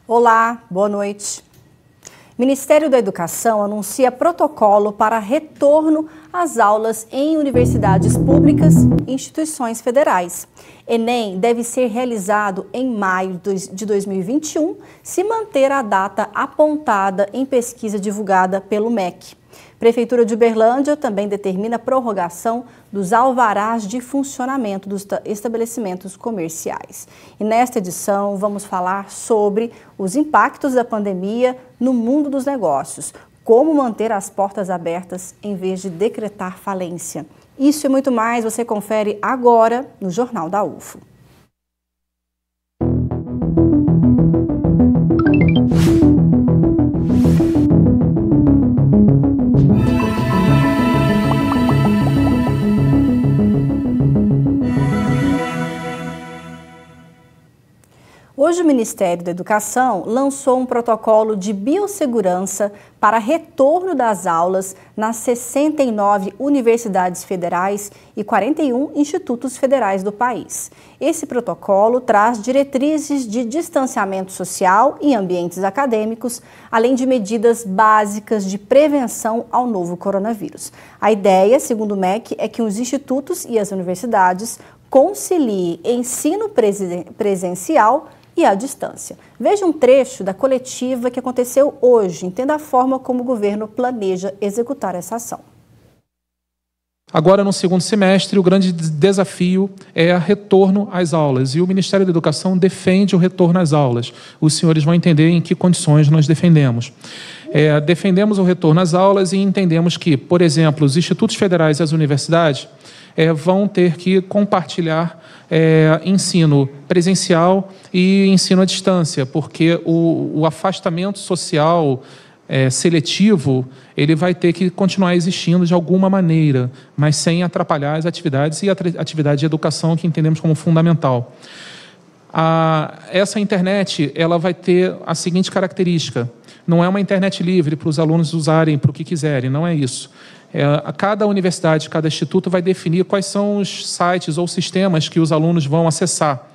Olá, boa noite. Ministério da Educação anuncia protocolo para retorno às aulas em universidades públicas e instituições federais. Enem deve ser realizado em maio de 2021, se manter a data apontada em pesquisa divulgada pelo MEC. Prefeitura de Uberlândia também determina a prorrogação dos alvarás de funcionamento dos estabelecimentos comerciais. E nesta edição vamos falar sobre os impactos da pandemia no mundo dos negócios, como manter as portas abertas em vez de decretar falência. Isso e muito mais você confere agora no Jornal da UFO. Hoje o Ministério da Educação lançou um protocolo de biossegurança para retorno das aulas nas 69 universidades federais e 41 institutos federais do país. Esse protocolo traz diretrizes de distanciamento social em ambientes acadêmicos, além de medidas básicas de prevenção ao novo coronavírus. A ideia, segundo o MEC, é que os institutos e as universidades conciliem ensino presencial e à distância. Veja um trecho da coletiva que aconteceu hoje. Entenda a forma como o governo planeja executar essa ação. Agora, no segundo semestre, o grande desafio é o retorno às aulas. E o Ministério da Educação defende o retorno às aulas. Os senhores vão entender em que condições nós defendemos. Defendemos o retorno às aulas e entendemos que, por exemplo, os institutos federais e as universidades vão ter que compartilhar ensino presencial e ensino à distância, porque o afastamento social seletivo, ele vai ter que continuar existindo de alguma maneira, mas sem atrapalhar as atividades e a atividade de educação que entendemos como fundamental. Essa internet, ela vai ter a seguinte característica: não é uma internet livre para os alunos usarem para o que quiserem, não é isso. Cada universidade, cada instituto vai definir quais são os sites ou sistemas que os alunos vão acessar.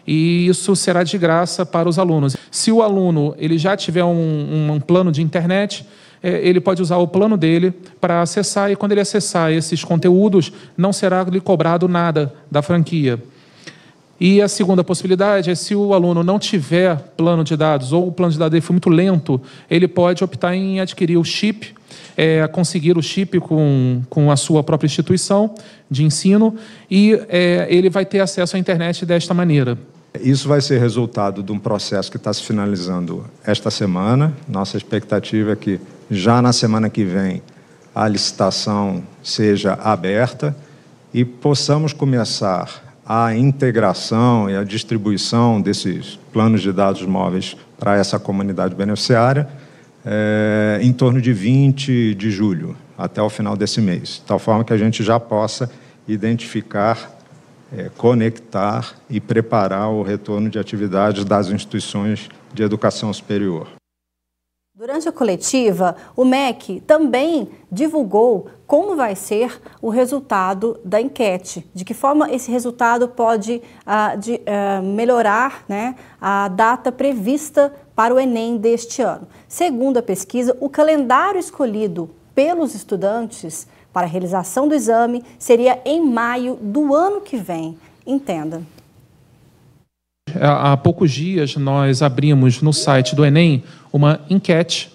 E isso será de graça para os alunos. Se o aluno ele já tiver um plano de internet, ele pode usar o plano dele para acessar, e quando ele acessar esses conteúdos, não será lhe cobrado nada da franquia. E a segunda possibilidade é, se o aluno não tiver plano de dados ou o plano de dados dele for muito lento, ele pode optar em adquirir o chip, conseguir o chip com a sua própria instituição de ensino, e ele vai ter acesso à internet desta maneira. Isso vai ser resultado de um processo que está se finalizando esta semana. Nossa expectativa é que já na semana que vem a licitação seja aberta e possamos começar a integração e a distribuição desses planos de dados móveis para essa comunidade beneficiária em torno de 20 de julho, até o final desse mês, de tal forma que a gente já possa identificar, conectar e preparar o retorno de atividades das instituições de educação superior. Durante a coletiva, o MEC também divulgou como vai ser o resultado da enquete, de que forma esse resultado pode melhorar, né, a data prevista para o Enem deste ano. Segundo a pesquisa, o calendário escolhido pelos estudantes para a realização do exame seria em maio do ano que vem. Entenda. Há poucos dias nós abrimos no site do Enem uma enquete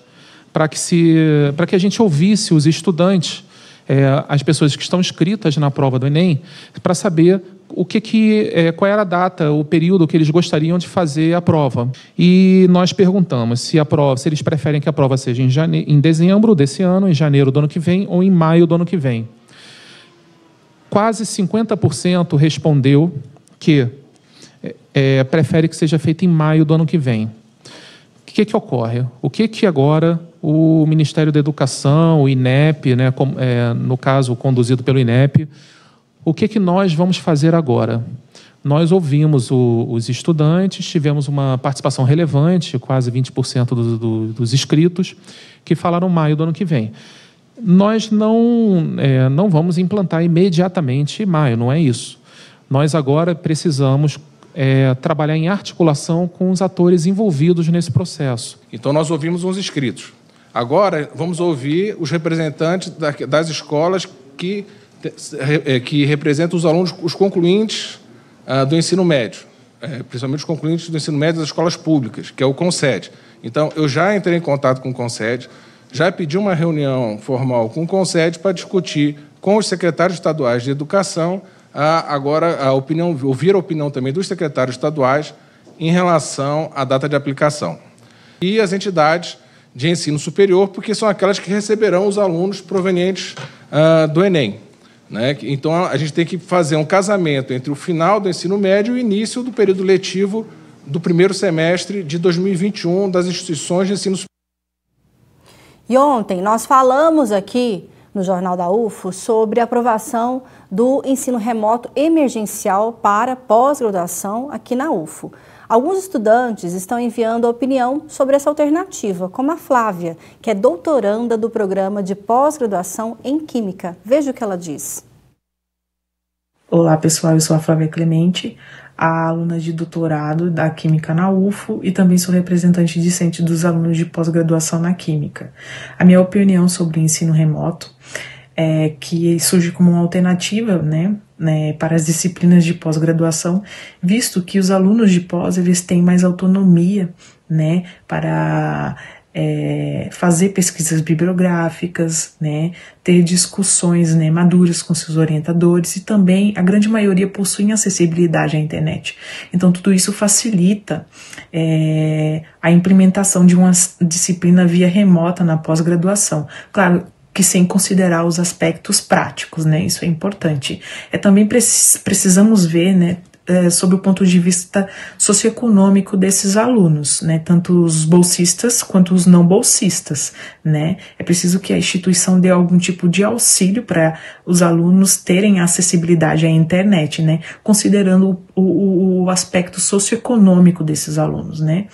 para que a gente ouvisse os estudantes, as pessoas que estão inscritas na prova do Enem, para saber qual era a data, o período que eles gostariam de fazer a prova. E nós perguntamos se eles preferem que a prova seja em dezembro desse ano, em janeiro do ano que vem ou em maio do ano que vem. Quase 50% respondeu que prefere que seja feito em maio do ano que vem. O que ocorre? O que agora o Ministério da Educação, o INEP, né, no caso conduzido pelo INEP, o que nós vamos fazer agora? Nós ouvimos os estudantes, tivemos uma participação relevante, quase 20% dos inscritos, que falaram maio do ano que vem. Nós não vamos implantar imediatamente em maio, não é isso. Nós agora precisamos trabalhar em articulação com os atores envolvidos nesse processo. Então, nós ouvimos uns inscritos. Agora, vamos ouvir os representantes das escolas que representam os alunos, os concluintes do ensino médio, principalmente os concluintes do ensino médio das escolas públicas, que é o CONSED. Então, eu já entrei em contato com o CONSED, já pedi uma reunião formal com o CONSED para discutir com os secretários estaduais de educação ouvir a opinião também dos secretários estaduais em relação à data de aplicação. E as entidades de ensino superior, porque são aquelas que receberão os alunos provenientes do Enem. Né? Então, a gente tem que fazer um casamento entre o final do ensino médio e o início do período letivo do primeiro semestre de 2021 das instituições de ensino superior. E ontem nós falamos aqui no Jornal da UFO sobre a aprovação do ensino remoto emergencial para pós-graduação aqui na UFO. Alguns estudantes estão enviando a opinião sobre essa alternativa, como a Flávia, que é doutoranda do programa de pós-graduação em Química. Veja o que ela diz. Olá pessoal, eu sou a Flávia Clemente, a aluna de doutorado da Química na UFO e também sou representante discente dos alunos de pós-graduação na Química. A minha opinião sobre o ensino remoto é que surge como uma alternativa, né, para as disciplinas de pós-graduação, visto que os alunos de pós eles têm mais autonomia, né, para fazer pesquisas bibliográficas, né, ter discussões, né, maduras com seus orientadores e também a grande maioria possuem acessibilidade à internet. Então tudo isso facilita a implementação de uma disciplina via remota na pós-graduação. Claro que sem considerar os aspectos práticos, né, isso é importante. Também precisamos ver, né, sobre o ponto de vista socioeconômico desses alunos, né, tanto os bolsistas quanto os não bolsistas, né. É preciso que a instituição dê algum tipo de auxílio para os alunos terem acessibilidade à internet, né, considerando o aspecto socioeconômico desses alunos, né.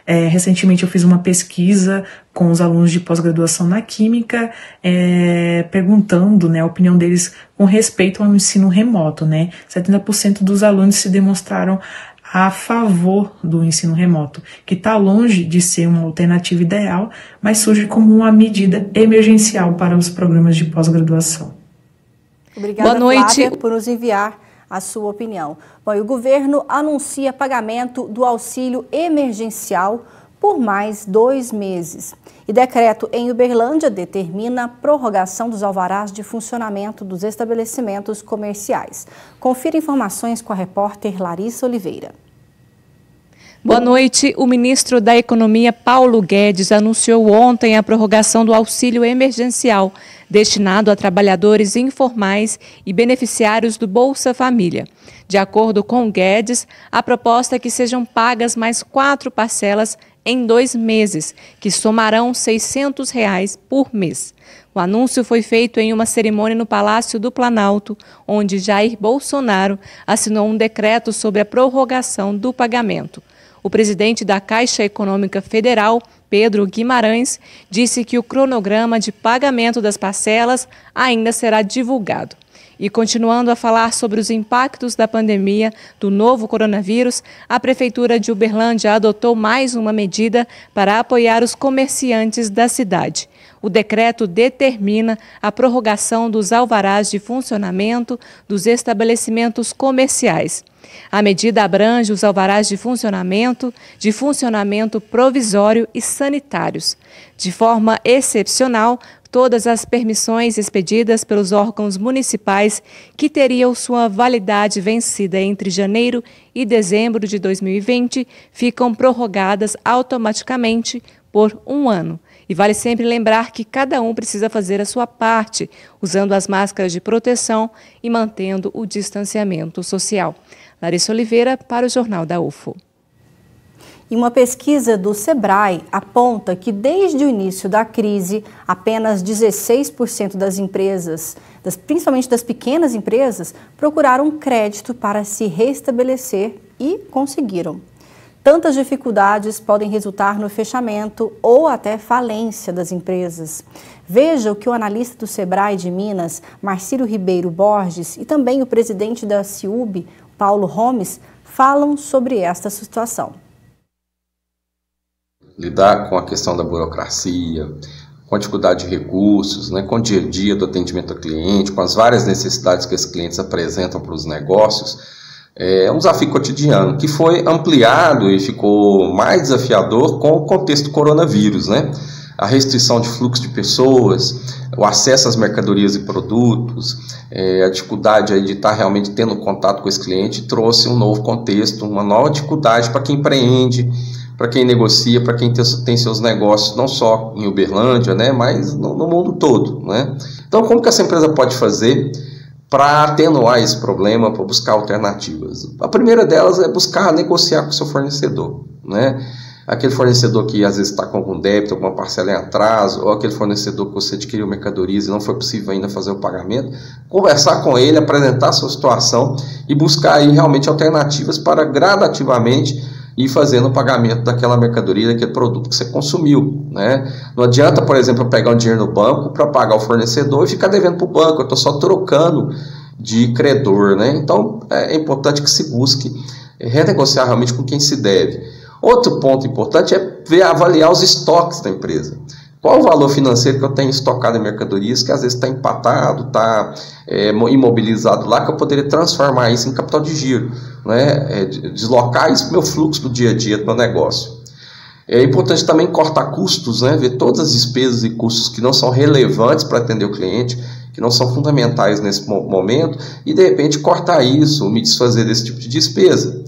Recentemente eu fiz uma pesquisa com os alunos de pós-graduação na Química, perguntando, né, a opinião deles com respeito ao ensino remoto, né. 70% dos alunos se demonstraram a favor do ensino remoto, que está longe de ser uma alternativa ideal, mas surge como uma medida emergencial para os programas de pós-graduação. Obrigada, Flávia, por nos enviar a sua opinião. Bom, e o governo anuncia pagamento do auxílio emergencial por mais 2 meses. E decreto em Uberlândia determina a prorrogação dos alvarás de funcionamento dos estabelecimentos comerciais. Confira informações com a repórter Larissa Oliveira. Boa noite. O ministro da Economia, Paulo Guedes, anunciou ontem a prorrogação do auxílio emergencial destinado a trabalhadores informais e beneficiários do Bolsa Família. De acordo com Guedes, a proposta é que sejam pagas mais 4 parcelas em 2 meses, que somarão R$ 600 por mês. O anúncio foi feito em uma cerimônia no Palácio do Planalto, onde Jair Bolsonaro assinou um decreto sobre a prorrogação do pagamento. O presidente da Caixa Econômica Federal, Pedro Guimarães, disse que o cronograma de pagamento das parcelas ainda será divulgado. E continuando a falar sobre os impactos da pandemia do novo coronavírus, a Prefeitura de Uberlândia adotou mais uma medida para apoiar os comerciantes da cidade. O decreto determina a prorrogação dos alvarás de funcionamento dos estabelecimentos comerciais. A medida abrange os alvarás de funcionamento provisório e sanitários. De forma excepcional, todas as permissões expedidas pelos órgãos municipais que teriam sua validade vencida entre janeiro e dezembro de 2020 ficam prorrogadas automaticamente por 1 ano. E vale sempre lembrar que cada um precisa fazer a sua parte, usando as máscaras de proteção e mantendo o distanciamento social. Larissa Oliveira, para o Jornal da UFO. E uma pesquisa do Sebrae aponta que desde o início da crise, apenas 16% das empresas, principalmente das pequenas empresas, procuraram crédito para se restabelecer e conseguiram. Tantas dificuldades podem resultar no fechamento ou até falência das empresas. Veja o que o analista do Sebrae de Minas, Marcílio Ribeiro Borges, e também o presidente da CIUB, Paulo Gomes, falam sobre esta situação. Lidar com a questão da burocracia, com a dificuldade de recursos, né, com o dia a dia do atendimento ao cliente, com as várias necessidades que esses clientes apresentam para os negócios, é um desafio cotidiano que foi ampliado e ficou mais desafiador com o contexto coronavírus, né? A restrição de fluxo de pessoas, o acesso às mercadorias e produtos, a dificuldade aí de estar realmente tendo contato com esse cliente trouxe um novo contexto, uma nova dificuldade para quem empreende, para quem negocia, para quem tem seus negócios, não só em Uberlândia, né, mas no mundo todo, né? Então, como que essa empresa pode fazer para atenuar esse problema, para buscar alternativas? A primeira delas é buscar negociar com o seu fornecedor, né? Aquele fornecedor que às vezes está com algum débito, alguma parcela em atraso, ou aquele fornecedor que você adquiriu mercadorias e não foi possível ainda fazer o pagamento, conversar com ele, apresentar a sua situação e buscar aí realmente alternativas para gradativamente ir fazendo o pagamento daquela mercadoria, daquele produto que você consumiu, né? Não adianta, por exemplo, eu pegar um dinheiro no banco para pagar o fornecedor e ficar devendo para o banco, eu estou só trocando de credor, né? Então, é importante que se busque renegociar realmente com quem se deve. Outro ponto importante é avaliar os estoques da empresa. Qual o valor financeiro que eu tenho estocado em mercadorias que às vezes está empatado, está imobilizado lá, que eu poderia transformar isso em capital de giro, né? Deslocar isso para o meu fluxo do dia a dia do meu negócio. É importante também cortar custos, né? Ver todas as despesas e custos que não são relevantes para atender o cliente, que não são fundamentais nesse momento, e de repente cortar isso, me desfazer desse tipo de despesa,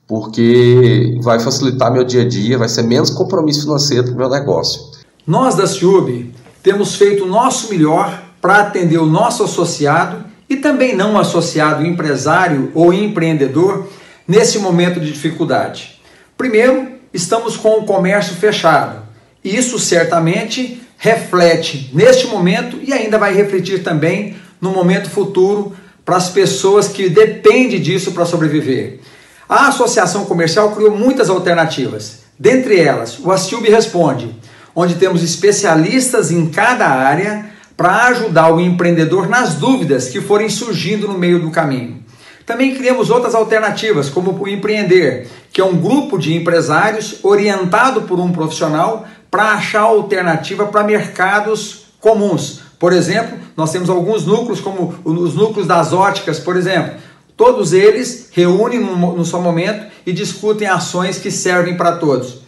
porque vai facilitar meu dia a dia, vai ser menos compromisso financeiro para o meu negócio. Nós da Ciub temos feito o nosso melhor para atender o nosso associado e também não associado, empresário ou empreendedor nesse momento de dificuldade. Primeiro, estamos com o comércio fechado. E isso certamente reflete neste momento e ainda vai refletir também no momento futuro para as pessoas que dependem disso para sobreviver. A associação comercial criou muitas alternativas. Dentre elas, o Ciub Responde, onde temos especialistas em cada área para ajudar o empreendedor nas dúvidas que forem surgindo no meio do caminho. Também criamos outras alternativas, como o Empreender, que é um grupo de empresários orientado por um profissional para achar alternativa para mercados comuns. Por exemplo, nós temos alguns núcleos, como os núcleos das óticas, por exemplo. Todos eles reúnem no seu momento e discutem ações que servem para todos.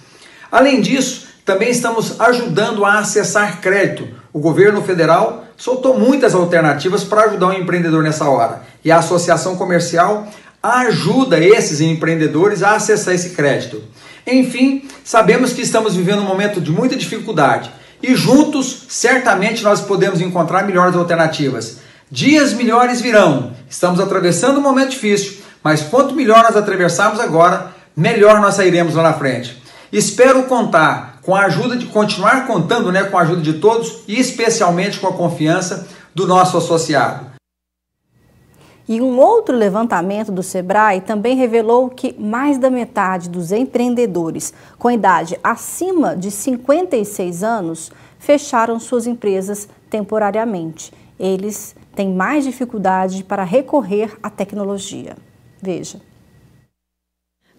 Além disso, também estamos ajudando a acessar crédito. O governo federal soltou muitas alternativas para ajudar o empreendedor nessa hora. E a associação comercial ajuda esses empreendedores a acessar esse crédito. Enfim, sabemos que estamos vivendo um momento de muita dificuldade. E juntos, certamente, nós podemos encontrar melhores alternativas. Dias melhores virão. Estamos atravessando um momento difícil, mas quanto melhor nós atravessarmos agora, melhor nós sairemos lá na frente. Espero contar com a ajuda de continuar contando, com a ajuda de todos e especialmente com a confiança do nosso associado. E um outro levantamento do Sebrae também revelou que mais da metade dos empreendedores com idade acima de 56 anos fecharam suas empresas temporariamente. Eles têm mais dificuldade para recorrer à tecnologia. Veja.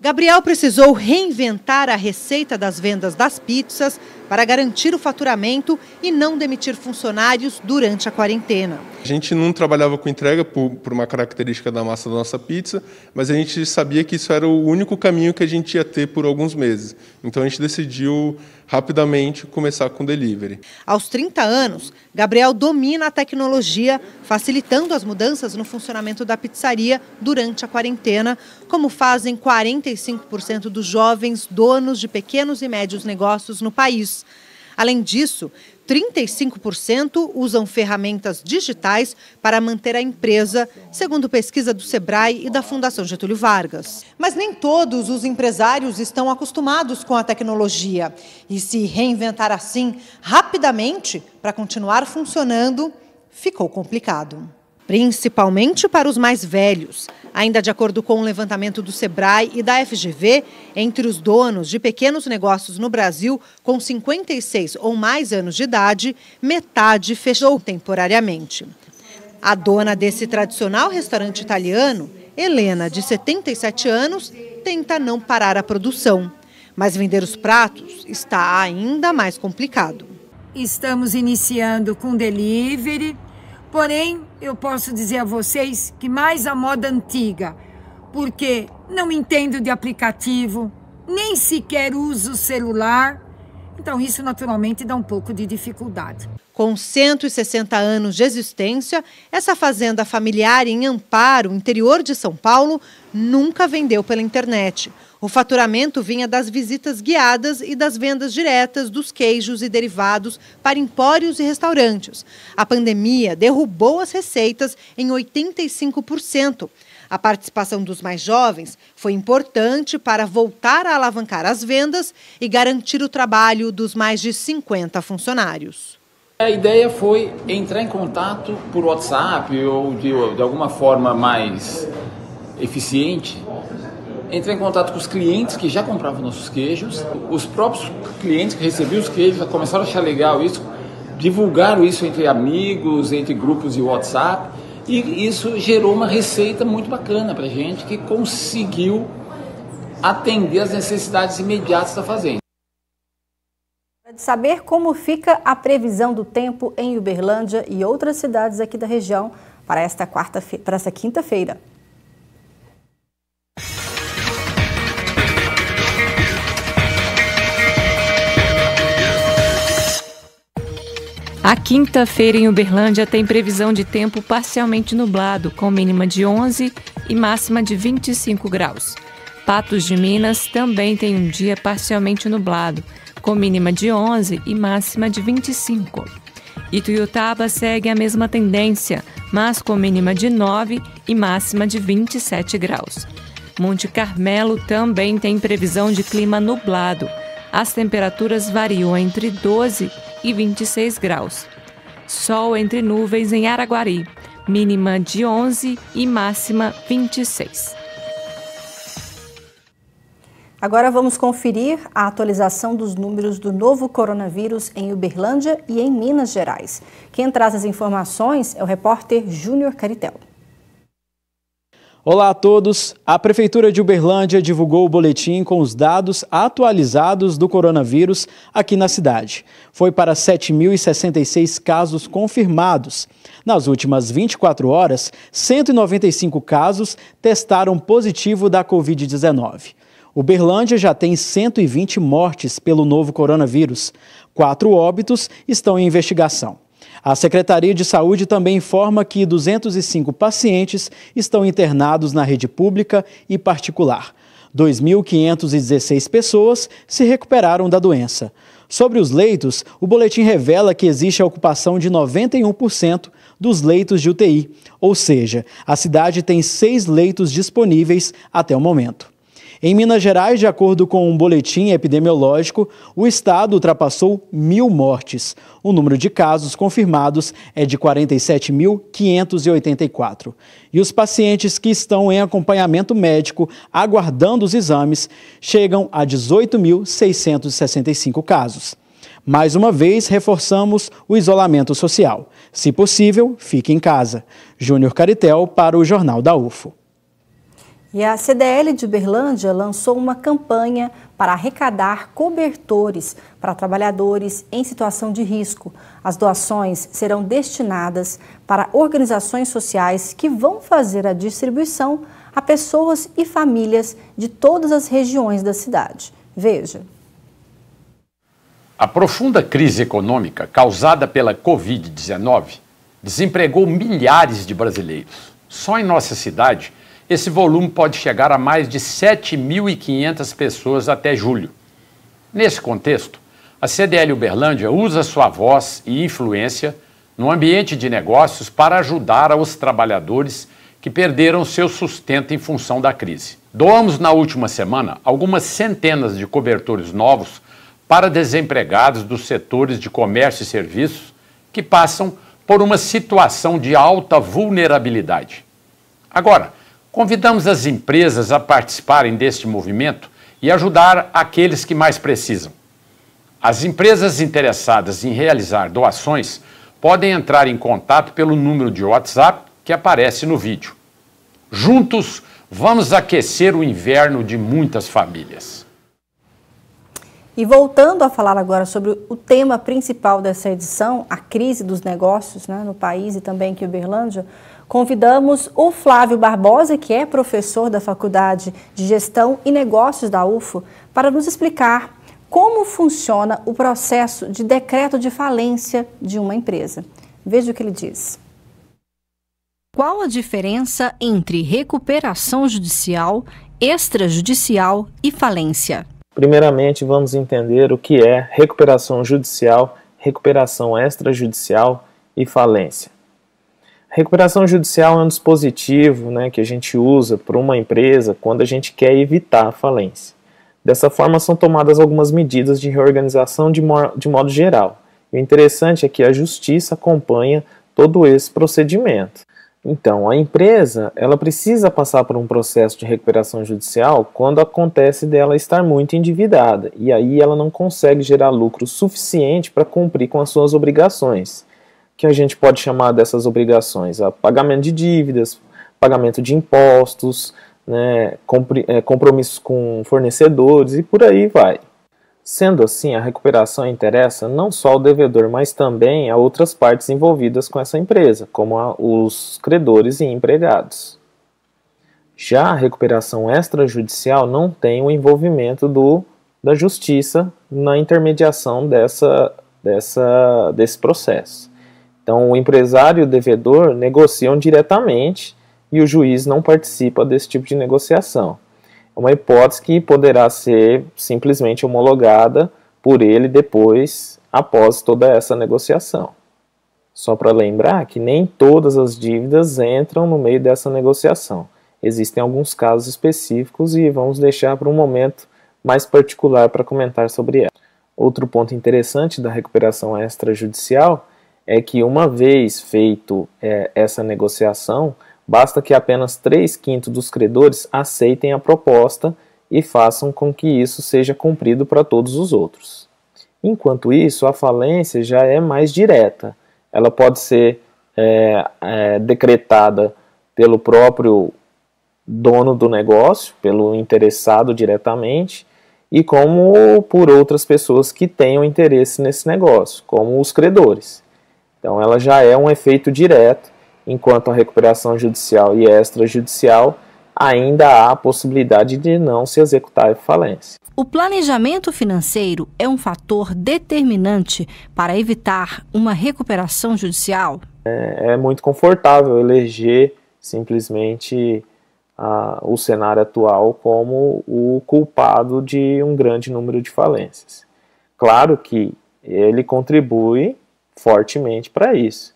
Gabriel precisou reinventar a receita das vendas das pizzas para garantir o faturamento e não demitir funcionários durante a quarentena. A gente não trabalhava com entrega por uma característica da massa da nossa pizza, mas a gente sabia que isso era o único caminho que a gente ia ter por alguns meses. Então a gente decidiu rapidamente começar com delivery. Aos 30 anos, Gabriel domina a tecnologia, facilitando as mudanças no funcionamento da pizzaria durante a quarentena, como fazem 45% dos jovens donos de pequenos e médios negócios no país. Além disso, 35% usam ferramentas digitais para manter a empresa, segundo pesquisa do Sebrae e da Fundação Getúlio Vargas. Mas nem todos os empresários estão acostumados com a tecnologia. E se reinventar assim rapidamente para continuar funcionando, ficou complicado. Principalmente para os mais velhos. Ainda de acordo com um levantamento do Sebrae e da FGV, entre os donos de pequenos negócios no Brasil com 56 ou mais anos de idade, metade fechou temporariamente. A dona desse tradicional restaurante italiano Helena, de 77 anos, tenta não parar a produção. Mas vender os pratos está ainda mais complicado. Estamos iniciando com delivery, porém eu posso dizer a vocês que mais a moda antiga, porque não entendo de aplicativo, nem sequer uso o celular, então isso naturalmente dá um pouco de dificuldade. Com 160 anos de existência, essa fazenda familiar em Amparo, interior de São Paulo, nunca vendeu pela internet. O faturamento vinha das visitas guiadas e das vendas diretas dos queijos e derivados para empórios e restaurantes. A pandemia derrubou as receitas em 85%. A participação dos mais jovens foi importante para voltar a alavancar as vendas e garantir o trabalho dos mais de 50 funcionários. A ideia foi entrar em contato por WhatsApp ou de alguma forma mais eficiente, entrar em contato com os clientes que já compravam nossos queijos, os próprios clientes que recebiam os queijos já começaram a achar legal isso, divulgaram isso entre amigos, entre grupos de WhatsApp, e isso gerou uma receita muito bacana para a gente, que conseguiu atender as necessidades imediatas da fazenda. De saber como fica a previsão do tempo em Uberlândia e outras cidades aqui da região para esta quinta-feira. A quinta-feira em Uberlândia tem previsão de tempo parcialmente nublado, com mínima de 11 e máxima de 25 graus. Patos de Minas também tem um dia parcialmente nublado, com mínima de 11 e máxima de 25. Ituiutaba segue a mesma tendência, mas com mínima de 9 e máxima de 27 graus. Monte Carmelo também tem previsão de clima nublado. As temperaturas variam entre 12 e 26 graus. Sol entre nuvens em Araguari, mínima de 11 e máxima 26. Agora vamos conferir a atualização dos números do novo coronavírus em Uberlândia e em Minas Gerais. Quem traz as informações é o repórter Júnior Caritel. Olá a todos! A Prefeitura de Uberlândia divulgou o boletim com os dados atualizados do coronavírus aqui na cidade. Foi para 7.066 casos confirmados. Nas últimas 24 horas, 195 casos testaram positivo da Covid-19. Uberlândia já tem 120 mortes pelo novo coronavírus. 4 óbitos estão em investigação. A Secretaria de Saúde também informa que 205 pacientes estão internados na rede pública e particular. 2.516 pessoas se recuperaram da doença. Sobre os leitos, o boletim revela que existe a ocupação de 91% dos leitos de UTI, ou seja, a cidade tem 6 leitos disponíveis até o momento. Em Minas Gerais, de acordo com um boletim epidemiológico, o estado ultrapassou 1.000 mortes. O número de casos confirmados é de 47.584. E os pacientes que estão em acompanhamento médico, aguardando os exames, chegam a 18.665 casos. Mais uma vez, reforçamos o isolamento social. Se possível, fique em casa. Júnior Caritel para o Jornal da UFO. E a CDL de Uberlândia lançou uma campanha para arrecadar cobertores para trabalhadores em situação de risco. As doações serão destinadas para organizações sociais que vão fazer a distribuição a pessoas e famílias de todas as regiões da cidade. Veja. A profunda crise econômica causada pela Covid-19 desempregou milhares de brasileiros. Só em nossa cidade, esse volume pode chegar a mais de 7.500 pessoas até julho. Nesse contexto, a CDL Uberlândia usa sua voz e influência no ambiente de negócios para ajudar aos trabalhadores que perderam seu sustento em função da crise. Doamos na última semana algumas centenas de cobertores novos para desempregados dos setores de comércio e serviços que passam por uma situação de alta vulnerabilidade. Agora, convidamos as empresas a participarem deste movimento e ajudar aqueles que mais precisam. As empresas interessadas em realizar doações podem entrar em contato pelo número de WhatsApp que aparece no vídeo. Juntos, Vamos aquecer o inverno de muitas famílias. E voltando a falar agora sobre o tema principal dessa edição, a crise dos negócios, né, no país e também aqui em Uberlândia, convidamos o Flávio Barbosa, que é professor da Faculdade de Gestão e Negócios da UFO, para nos explicar como funciona o processo de decreto de falência de uma empresa. Veja o que ele diz. Qual a diferença entre recuperação judicial, extrajudicial e falência? Primeiramente, vamos entender o que é recuperação judicial, recuperação extrajudicial e falência. Recuperação judicial é um dispositivo, que a gente usa para uma empresa quando a gente quer evitar a falência. Dessa forma, são tomadas algumas medidas de reorganização de modo geral. E o interessante é que a Justiça acompanha todo esse procedimento. Então, a empresa ela precisa passar por um processo de recuperação judicial quando acontece dela estar muito endividada, e aí ela não consegue gerar lucro suficiente para cumprir com as suas obrigações, que a gente pode chamar dessas obrigações pagamento de dívidas, pagamento de impostos, compromissos com fornecedores e por aí vai. Sendo assim, a recuperação interessa não só ao devedor, mas também a outras partes envolvidas com essa empresa, como os credores e empregados. Já a recuperação extrajudicial não tem o envolvimento da justiça na intermediação desse processo. Então, o empresário e o devedor negociam diretamente e o juiz não participa desse tipo de negociação. É uma hipótese que poderá ser simplesmente homologada por ele depois, após toda essa negociação. Só para lembrar que nem todas as dívidas entram no meio dessa negociação. Existem alguns casos específicos e vamos deixar para um momento mais particular para comentar sobre ela. Outro ponto interessante da recuperação extrajudicial é que uma vez feito essa negociação, basta que apenas 3/5 dos credores aceitem a proposta e façam com que isso seja cumprido para todos os outros. Enquanto isso, a falência já é mais direta. Ela pode ser decretada pelo próprio dono do negócio, pelo interessado diretamente, e como por outras pessoas que tenham interesse nesse negócio, como os credores. Então ela já é um efeito direto, enquanto a recuperação judicial e extrajudicial ainda há a possibilidade de não se executar a falência. O planejamento financeiro é um fator determinante para evitar uma recuperação judicial? É muito confortável eleger simplesmente o cenário atual como o culpado de um grande número de falências. Claro que ele contribui fortemente para isso.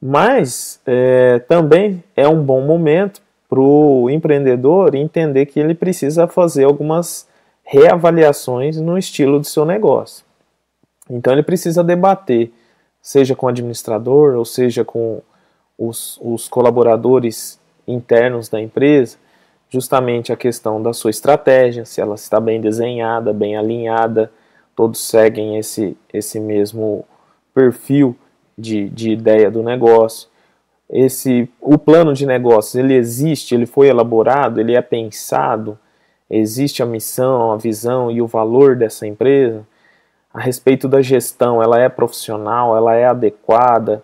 Mas também é um bom momento para o empreendedor entender que ele precisa fazer algumas reavaliações no estilo do seu negócio. Então ele precisa debater, seja com o administrador ou seja com os colaboradores internos da empresa, justamente a questão da sua estratégia, se ela está bem desenhada, bem alinhada, todos seguem esse mesmo perfil de ideia do negócio. O plano de negócios, ele existe, ele foi elaborado, ele é pensado, existe a missão, a visão e o valor dessa empresa. A respeito da gestão, ela é profissional, ela é adequada,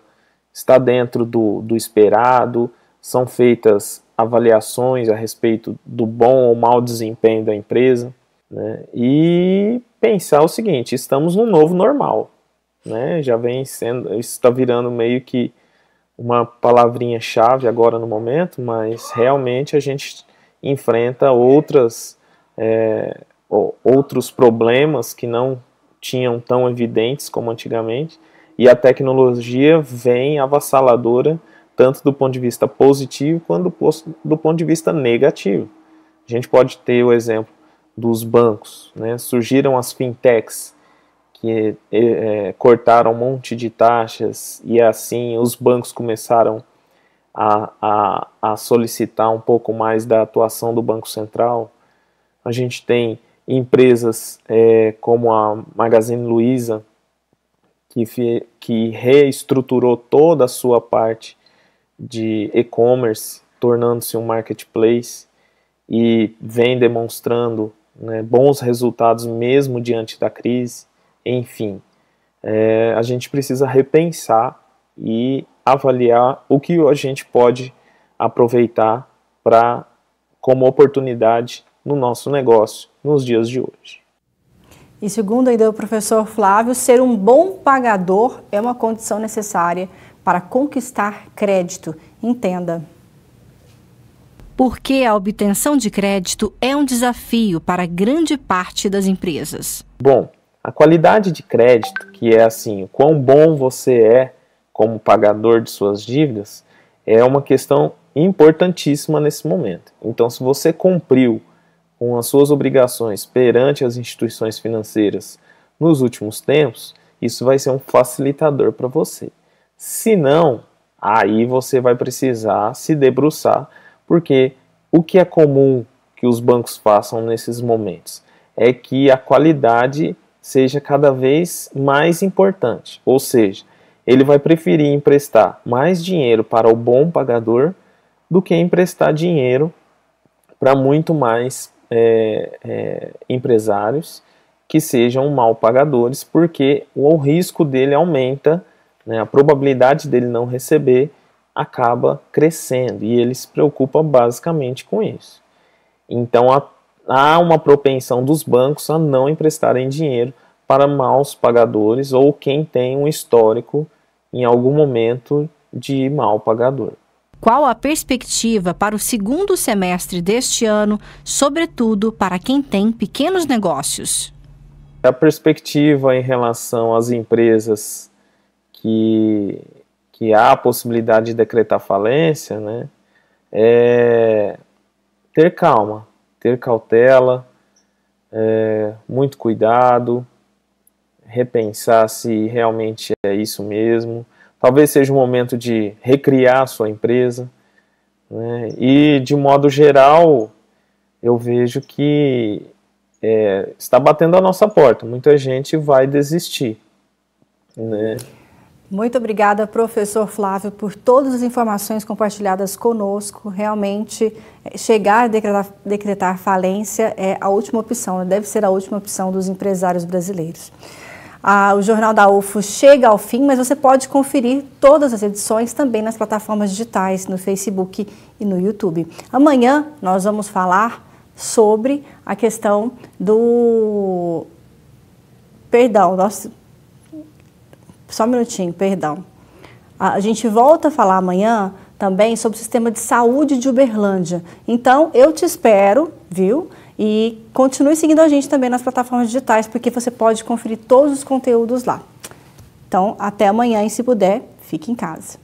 está dentro do esperado, são feitas avaliações a respeito do bom ou mau desempenho da empresa, e pensar o seguinte: estamos num novo normal. Já vem sendo, está virando meio que uma palavrinha-chave agora no momento, mas realmente a gente enfrenta outros problemas que não tinham tão evidentes como antigamente, e a tecnologia vem avassaladora tanto do ponto de vista positivo quanto do ponto de vista negativo. A gente pode ter o exemplo dos bancos, surgiram as fintechs, que cortaram um monte de taxas, e assim os bancos começaram a solicitar um pouco mais da atuação do Banco Central. A gente tem empresas como a Magazine Luiza, que reestruturou toda a sua parte de e-commerce, tornando-se um marketplace. e vem demonstrando, né, bons resultados mesmo diante da crise. Enfim, a gente precisa repensar e avaliar o que a gente pode aproveitar como oportunidade no nosso negócio nos dias de hoje. E segundo ainda o professor Flávio, ser um bom pagador é uma condição necessária para conquistar crédito. Entenda. Porque a obtenção de crédito é um desafio para grande parte das empresas. Bom, a qualidade de crédito, que é assim, o quão bom você é como pagador de suas dívidas, é uma questão importantíssima nesse momento. Então, se você cumpriu com as suas obrigações perante as instituições financeiras nos últimos tempos, isso vai ser um facilitador para você. Se não, aí você vai precisar se debruçar, porque o que é comum que os bancos façam nesses momentos é que a qualidade seja cada vez mais importante, ou seja, ele vai preferir emprestar mais dinheiro para o bom pagador do que emprestar dinheiro para muito mais empresários que sejam mal pagadores, porque o risco dele aumenta, né, a probabilidade dele não receber acaba crescendo, e ele se preocupa basicamente com isso. Então há uma propensão dos bancos a não emprestarem dinheiro para maus pagadores ou quem tem um histórico em algum momento de mal pagador. Qual a perspectiva para o segundo semestre deste ano, sobretudo para quem tem pequenos negócios? A perspectiva em relação às empresas que há a possibilidade de decretar falência, né, é ter calma, ter cautela, muito cuidado, repensar se realmente é isso mesmo. Talvez seja o momento de recriar a sua empresa, né? E, de modo geral, eu vejo que está batendo a nossa porta. Muita gente vai desistir, né? Muito obrigada, professor Flávio, por todas as informações compartilhadas conosco. Realmente, chegar a decretar falência é a última opção, deve ser a última opção dos empresários brasileiros. O Jornal da UFO chega ao fim, mas você pode conferir todas as edições também nas plataformas digitais, no Facebook e no YouTube. Amanhã nós vamos falar sobre a questão do... Perdão, só um minutinho, perdão. A gente volta a falar amanhã também sobre o sistema de saúde de Uberlândia. Então, eu te espero, viu? E continue seguindo a gente também nas plataformas digitais, porque você pode conferir todos os conteúdos lá. Então, até amanhã e se puder, fique em casa.